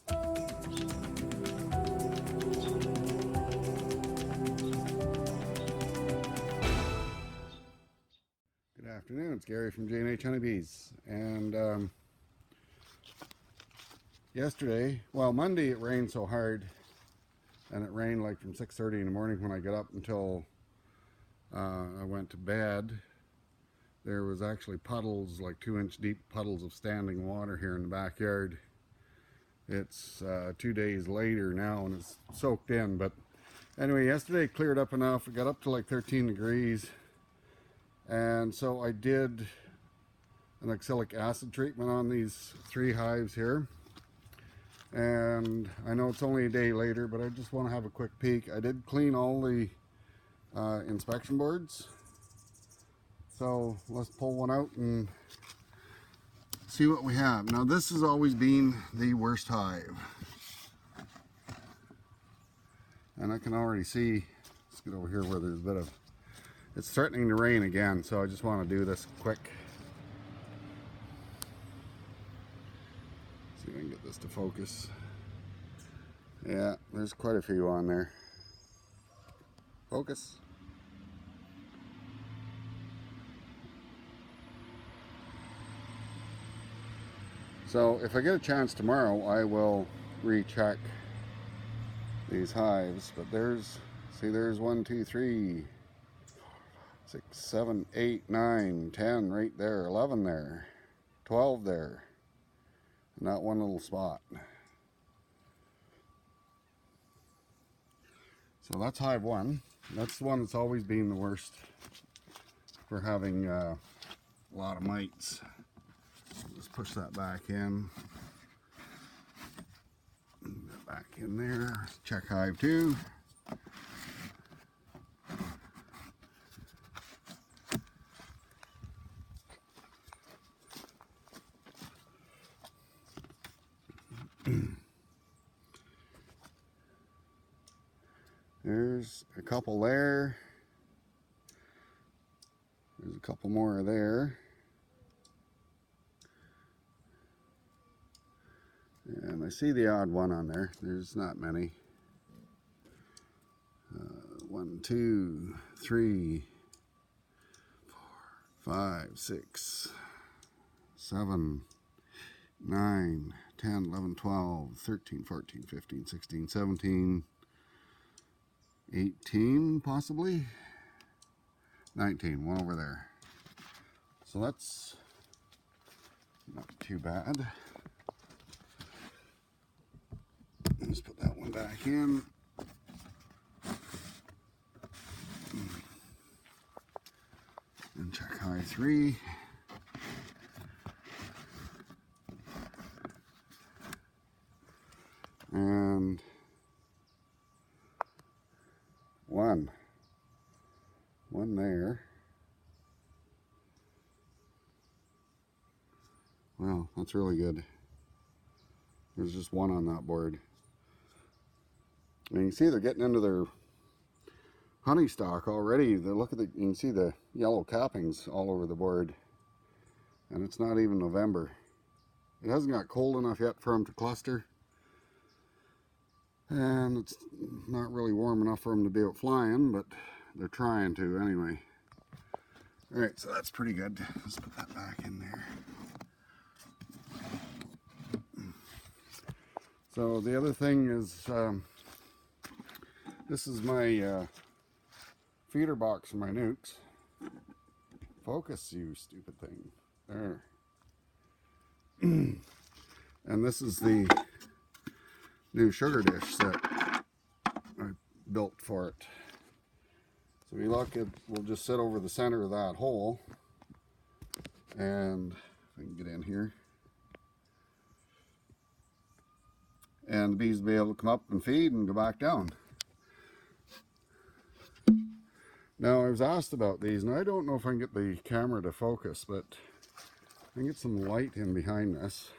Good afternoon, it's Gary from G&H Honey Bees. And Monday it rained so hard, and it rained like from 6:30 in the morning when I got up until I went to bed. There was actually puddles, like 2-inch deep puddles of standing water here in the backyard. It's 2 days later now and it's soaked in, but anyway, yesterday it cleared up enough. It got up to like 13 degrees. And so I did an oxalic acid treatment on these 3 hives here. And I know it's only a day later, but I just want to have a quick peek. I did clean all the inspection boards. So let's pull one out and see what we have. Now this has always been the worst hive. And I can already see, let's get over here where there's a bit of, it's threatening to rain again, so I just want to do this quick. See if I can get this to focus. Yeah, there's quite a few on there. Focus. So if I get a chance tomorrow, I will recheck these hives. But there's, see, there's 1, 2, 3, 6, 7, 8, 9, 10 right there, 11 there, 12 there, and that one little spot. So that's hive 1. That's the one that's always been the worst for having a lot of mites. Just push that back in. Back in there. Check hive 2. There's a couple there. There's a couple more there. And I see the odd one on there. There's not many. 1, 2, 3, 4, 5, 6, 7, 9, 10, 11, 12, 13, 14, 15, 16, 17, 18 possibly. 19, one over there. So that's not too bad. Let's put that one back in. And check hive 3. And 1 there. Wow, that's really good. There's just 1 on that board. And you can see they're getting into their honey stock already. Look at the, you can see the yellow cappings all over the board. And it's not even November. It hasn't got cold enough yet for them to cluster. And it's not really warm enough for them to be out flying, but they're trying to anyway. Alright, so that's pretty good. Let's put that back in there. So the other thing is, this is my feeder box for my nukes. Focus, you stupid thing. There. And this is the new sugar dish that I built for it. So if you look, it will just sit over the center of that hole. And if I can get in here. And the bees will be able to come up and feed and go back down. Now I was asked about these, and I don't know if I can get the camera to focus, but I can get some light in behind this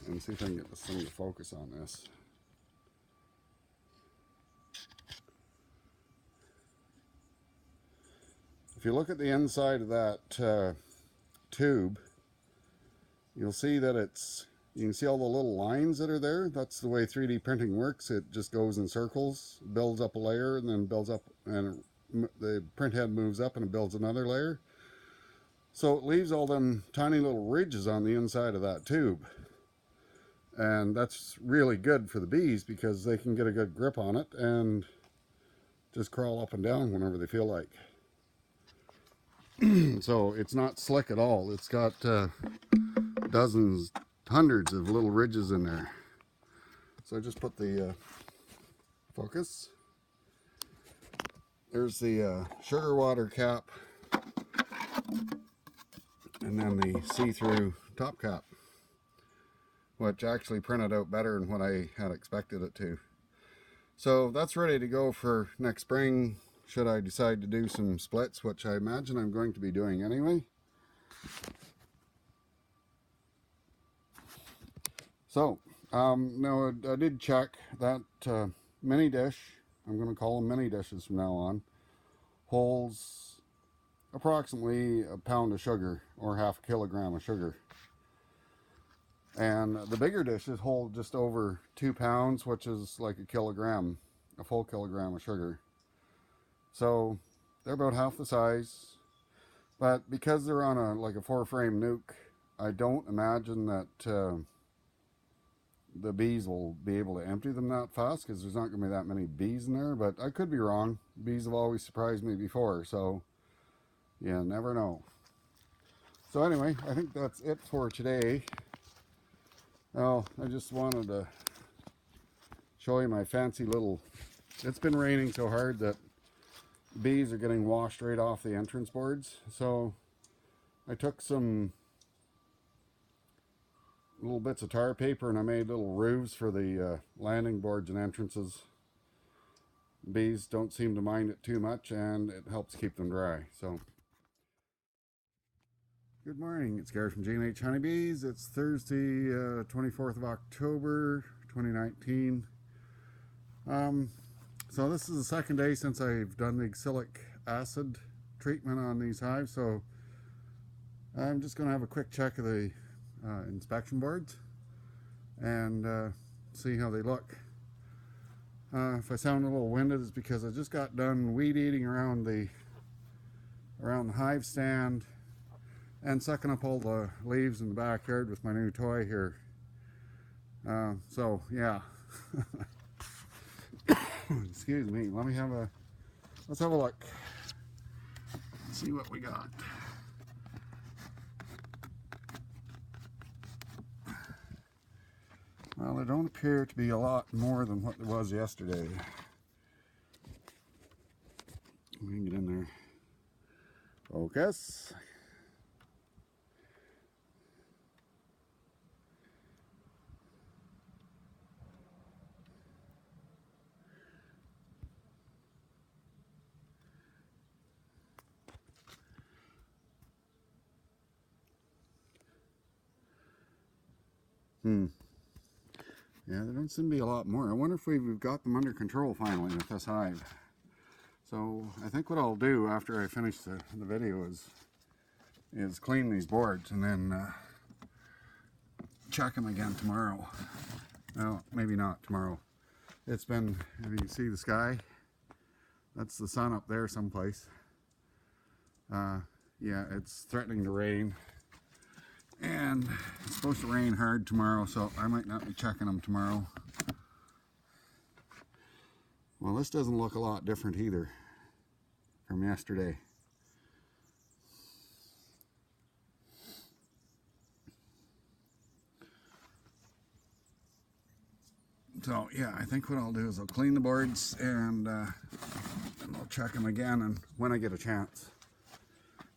and see if I can get this thing to focus on this. If you look at the inside of that tube, you'll see that it's You can see all the little lines that are there. That's the way 3D printing works. It just goes in circles, builds up a layer, and then builds up, and the print head moves up and it builds another layer. So it leaves all them tiny little ridges on the inside of that tube. And that's really good for the bees because they can get a good grip on it and just crawl up and down whenever they feel like. So it's not slick at all. It's got dozens, hundreds of little ridges in there. So I just put the focus. There's the sugar water cap, and then the see-through top cap, which actually printed out better than what I had expected it to. So that's ready to go for next spring, should I decide to do some splits, which I imagine I'm going to be doing anyway. So, now I did check that mini dish, I'm going to call them mini dishes from now on, holds approximately a pound of sugar or half a kilogram of sugar. And the bigger dishes hold just over 2 pounds, which is like a kilogram, a full kilogram of sugar. So they're about half the size, but because they're on a like a 4-frame nuke, I don't imagine that the bees will be able to empty them that fast, because there's not going to be that many bees in there, but I could be wrong. Bees have always surprised me before, so you never know. So anyway, I think that's it for today. Oh, I just wanted to show you my fancy little, it's been raining so hard that bees are getting washed right off the entrance boards. So I took some little bits of tar paper and I made little roofs for the landing boards and entrances. Bees don't seem to mind it too much, and it helps keep them dry. So good morning, it's Gary from G&H Honey Bees. It's Thursday, 24th of October, 2019. So this is the second day since I've done the oxalic acid treatment on these hives. So I'm just going to have a quick check of the inspection boards and see how they look. If I sound a little winded, it's because I just got done weed eating around the hive stand and sucking up all the leaves in the backyard with my new toy here. So yeah. Excuse me. Let's have a look. See what we got. Well, there don't appear to be a lot more than what there was yesterday. We can get in there. Focus. Yeah, there don't seem to be a lot more. I wonder if we've got them under control finally with this hive. So I think what I'll do after I finish the video is clean these boards and then check them again tomorrow. Well, maybe not tomorrow. It's been, if you can see the sky, that's the sun up there someplace. Yeah, it's threatening to rain. And it's supposed to rain hard tomorrow, so I might not be checking them tomorrow. Well, this doesn't look a lot different either from yesterday. So yeah, I think what I'll do is I'll clean the boards and I'll check them again, and when I get a chance,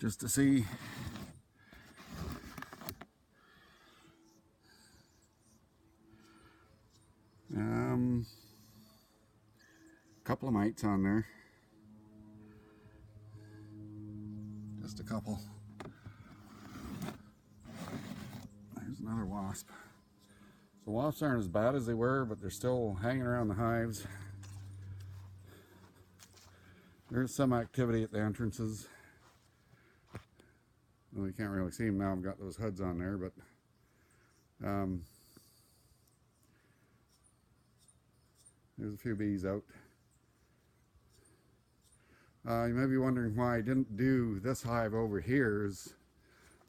just to see. Couple of mites on there, just a couple. There's another wasp. The wasps aren't as bad as they were, but they're still hanging around the hives. There's some activity at the entrances. Well, you can't really see them now. I've got those hoods on there, but There's a few bees out. You may be wondering why I didn't do this hive over here. Is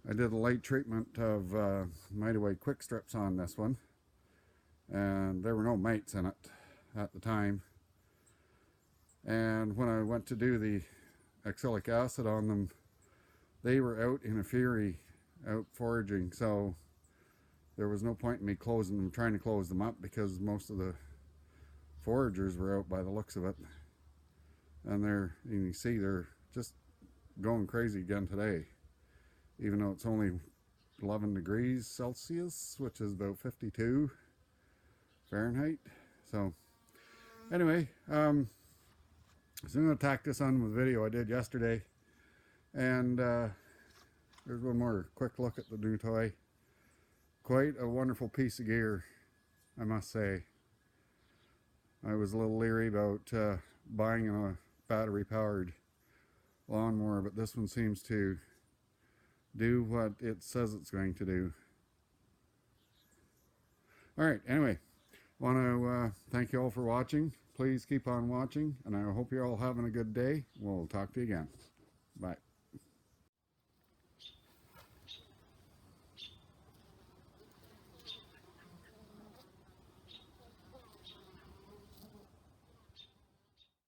I did a late treatment of mite quick strips on this one, and there were no mites in it at the time. And when I went to do the oxalic acid on them, they were out in a fury, out foraging, so there was no point in me closing them, trying to close them up, because most of the foragers were out by the looks of it. And you can see they're just going crazy again today, even though it's only 11 degrees Celsius, which is about 52 Fahrenheit. So anyway, so I'm going to tack this on with a video I did yesterday. And there's one more quick look at the new toy. Quite a wonderful piece of gear, I must say. I was a little leery about buying a battery powered lawnmower, but this one seems to do what it says it's going to do. Alright, anyway, I want to thank you all for watching. Please keep on watching, and I hope you're all having a good day. We'll talk to you again. Bye.